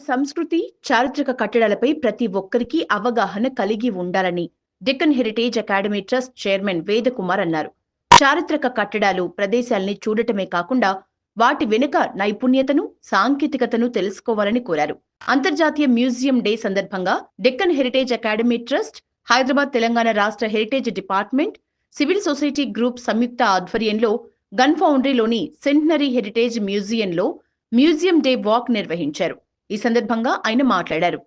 సంస్కృతి, చారిత్రక కట్టడాలపై ప్రతి ఒక్కరికి అవగాహన కలిగి ఉండాలని Deccan heritage academy trust chairman Vedakumar అన్నారు. చారిత్రక కట్టడాలు, ప్రదేశాల్ని చూడటమే కాకుండా వాటి వెనుక నైపుణ్యతను, సాంకేతికతను తెలుసుకోవాలని కోరారు. అంతర్జాతీయ మ్యూజియం డే సందర్భంగా Deccan heritage academy trust, Hyderabad Telangana రాష్ట్ర heritage department, civil society group సంయుక్త ఆధ్వర్యంలో గన్ ఫౌండరీలోని సెంటనరీ హెరిటేజ్ మ్యూజియంలో మ్యూజియం డే వాక్ నిర్వహించారు. ఈ సందర్భంగా ఆయన మాట్లాడారు.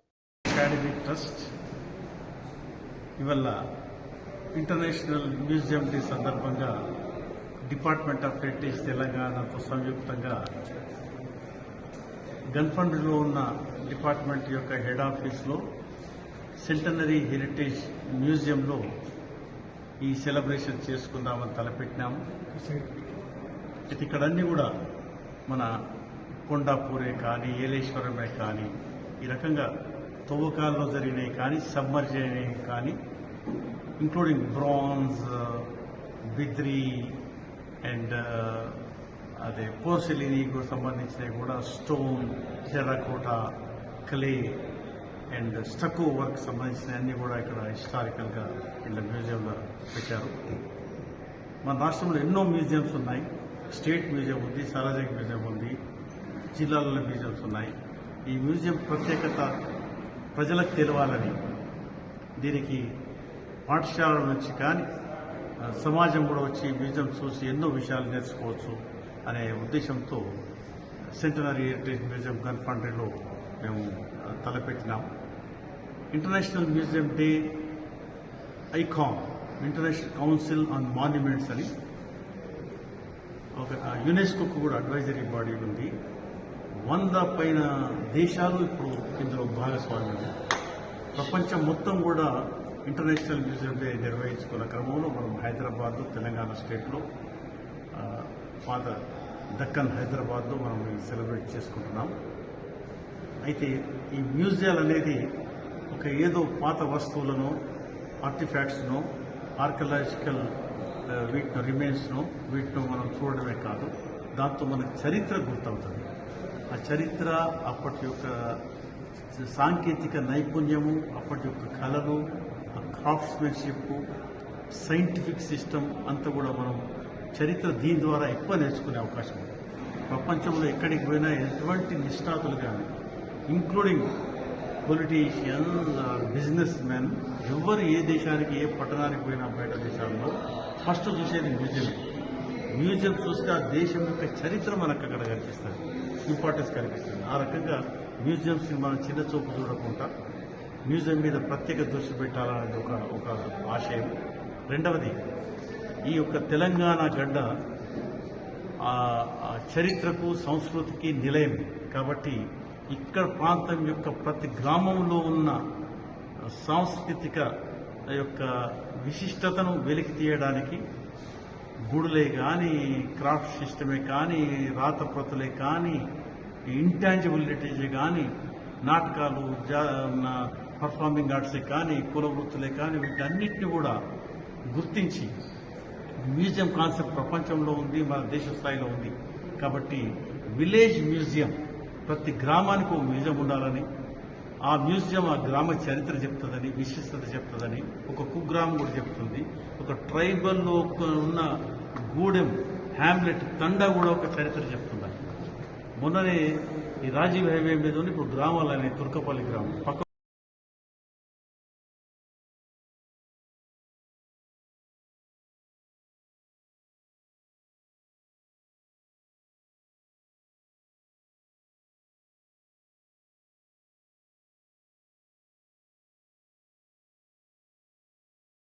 అకాడమీ ట్రస్ట్ ఇవాళ ఇంటర్నేషనల్ మ్యూజియం డే సందర్భంగా డిపార్ట్మెంట్ ఆఫ్ హెరిటేజ్ తెలంగాణతో సంయుక్తంగా గన్ఫండ్లో ఉన్న డిపార్ట్మెంట్ యొక్క హెడ్ ఆఫీస్లో సెంటనరీ హెరిటేజ్ మ్యూజియంలో ఈ సెలబ్రేషన్ చేసుకుందామని తలపెట్టినాము. ఇక్కడ అన్నీ కూడా మన కొండాపూరే కానీ, ఏలేశ్వరమే కానీ, ఈ రకంగా తవ్వకాల్లో జరిగినాయి కానీ, సబ్మర్జ్ అయినవి కానీ, ఇంక్లూడింగ్ బ్రాంజ్, బిద్రీ అండ్ అదే పోర్సిలినీకి సంబంధించినవి కూడా, stone, terracotta, clay and stucco work సంబంధించిన అన్నీ కూడా ఇక్కడ హిస్టారికల్గా ఇలా మ్యూజియంలో పెట్టారు. మన రాష్ట్రంలో ఎన్నో మ్యూజియంస్ ఉన్నాయి. స్టేట్ మ్యూజియం ఉంది, సార్వజనిక మ్యూజియం ఉంది, జిల్లాలలో మ్యూజియంస్ ఉన్నాయి. ఈ మ్యూజియం ప్రత్యేకత ప్రజలకు తెలవాలని, దీనికి పాఠశాలల నుంచి కానీ సమాజం కూడా వచ్చి మ్యూజియం చూసి ఎన్నో విషయాలు నేర్చుకోవచ్చు అనే ఉద్దేశంతో సెంటనరీ హెరిటేజ్ మ్యూజియం గన్ ఫౌండరీలో మేము తలపెట్టినాం. ఇంటర్నేషనల్ మ్యూజియం డే ఐకాన్, ఇంటర్నేషనల్ కౌన్సిల్ ఆన్ మాన్యుమెంట్స్ అని ఒక యునెస్కోకు కూడా అడ్వైజరీ బాడీ ఉంది. 100 పైన దేశాలు ఇప్పుడు ఇందులో భాగస్వామ్యం. ప్రపంచం మొత్తం కూడా ఇంటర్నేషనల్ మ్యూజియం డే నిర్వహించుకున్న క్రమంలో మనం హైదరాబాద్, తెలంగాణ స్టేట్లో పాత దక్కన్ హైదరాబాద్లో మనం సెలబ్రేట్ చేసుకుంటున్నాం. అయితే ఈ మ్యూజియాలు అనేది ఒక ఏదో పాత వస్తువులను, ఆర్టిఫాక్ట్స్ను, ఆర్కియలాజికల్ వీటిని రిమైన్స్ను వీటిని మనం చూడడమే కాదు, దాంతో మన చరిత్ర గుర్తవుతుంది. ఆ చరిత్ర, అప్పటి యొక్క సాంకేతిక నైపుణ్యము, అప్పటి యొక్క కళలు, క్రాఫ్ట్స్మెన్షిప్, సైంటిఫిక్ సిస్టమ్ అంతా కూడా మనం చరిత్ర దీని ద్వారా ఎక్కువ నేర్చుకునే అవకాశం ఉంది. ప్రపంచంలో ఎక్కడికి పోయినా ఎటువంటి నిష్ణాతులు కానీ, ఇంక్లూడింగ్ పొలిటీషియన్స్, బిజినెస్ మెన్, ఎవరు ఏ దేశానికి, ఏ పట్టణానికి పోయినా బయట దేశాల్లో ఫస్ట్ చూసేది మ్యూజియం. మ్యూజియం చూస్తే ఆ దేశం యొక్క చరిత్ర మనకు అక్కడ కనిపిస్తుంది, ఇంపార్టెన్స్ కనిపిస్తుంది. ఆ రకంగా మ్యూజియంస్ని మనం చిన్న చూపు చూడకుండా మ్యూజియం మీద ప్రత్యేక దృష్టి పెట్టాలనేది ఒక ఆశయం. రెండవది, ఈ యొక్క తెలంగాణ గడ్డ చరిత్రకు, సంస్కృతికి నిలయం కాబట్టి ఇక్కడ ప్రాంతం యొక్క ప్రతి గ్రామంలో ఉన్న సాంస్కృతిక యొక్క విశిష్టతను వెలికి తీయడానికి గుడులే కానీ, క్రాఫ్ట్ సిస్టమే కానీ, రాతప్రతులే కానీ, ఇంటాంజిబుల్ లిటరేచర్ కానీ, నాటకాలు, పర్ఫార్మింగ్ ఆర్ట్సే కానీ, కుల వృత్తులే కానీ, వీటన్నిటిని కూడా గుర్తించి మ్యూజియం కాన్సెప్ట్ ప్రపంచంలో ఉంది, మన దేశ స్థాయిలో ఉంది. కాబట్టి విలేజ్ మ్యూజియం, ప్రతి గ్రామానికి ఒక మ్యూజియం ఉండాలని, ఆ మ్యూజియం ఆ గ్రామ చరిత్ర చెప్తుందని, విశిష్టత చెప్తుందని, ఒక కుగ్రామం కూడా చెప్తుంది. ఒక ట్రైబల్లో ఉన్న గూడెం, హ్యామ్లెట్, తండా కూడా ఒక చరిత్ర చెప్తుందని. మొన్ననే ఈ రాజీవ్ హైవే మీద ఇప్పుడు గ్రామాలని, తుర్కపల్లి గ్రామం, పక్క